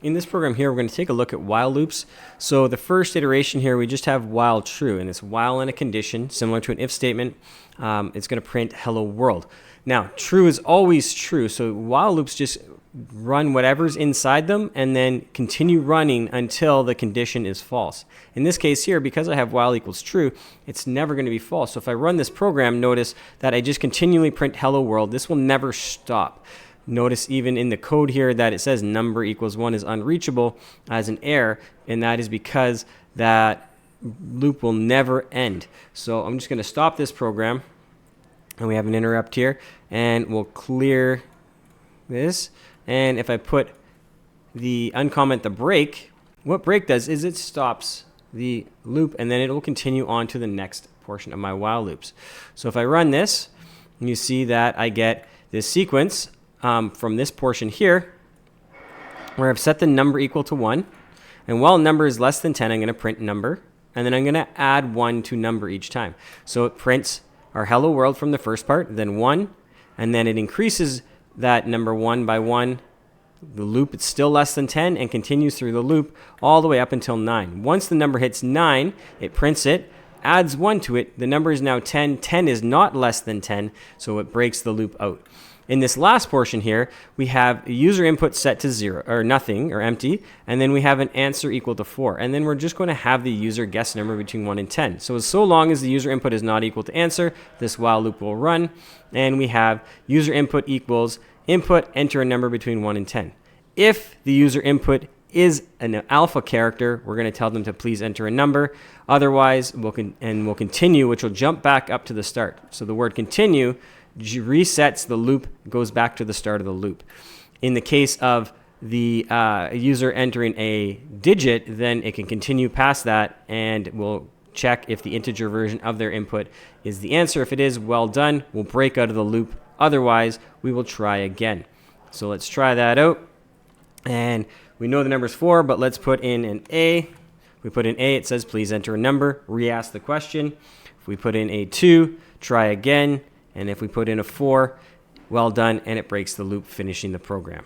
In this program here, we're going to take a look at while loops. So the first iteration here, we just have while true, and it's while in a condition, similar to an if statement. It's going to print hello world. Now, true is always true, so while loops just run whatever's inside them and then continue running until the condition is false. In this case here, because I have while equals true, it's never going to be false. So if I run this program, notice that I just continually print hello world. This will never stop. Notice even in the code here that it says number equals 1 is unreachable as an error, and that is because that loop will never end. So I'm just going to stop this program, and we have an interrupt here, and we'll clear this. And if I put the uncomment the break, what break does is it stops the loop, and then it will continue on to the next portion of my while loops. So if I run this, you see that I get this sequence from this portion here, where I've set the number equal to 1. And while number is less than 10, I'm going to print number. And then I'm going to add 1 to number each time. So it prints our hello world from the first part, then 1. And then it increases that number 1 by 1. The loop, it's still less than 10 and continues through the loop all the way up until 9. Once the number hits 9, it prints it, adds 1 to it. The number is now 10. 10 is not less than 10, so it breaks the loop out. In this last portion here, we have a user input set to 0 or nothing or empty, and then we have an answer equal to 4. And then we're just going to have the user guess a number between 1 and 10. So long as the user input is not equal to answer, this while loop will run. And we have user input equals input, enter a number between 1 and 10. If the user input is an alpha character, we're going to tell them to please enter a number. Otherwise, we'll continue, which will jump back up to the start. So the word continue resets the loop, goes back to the start of the loop. In the case of the user entering a digit, then it can continue past that, and we'll check if the integer version of their input is the answer. If it is, well done. We'll break out of the loop. Otherwise, we will try again. So let's try that out. And we know the number is 4, but let's put in an A. We put in A, it says please enter a number, re-ask the question. If we put in a 2, try again. And if we put in a 4, well done, and it breaks the loop, finishing the program.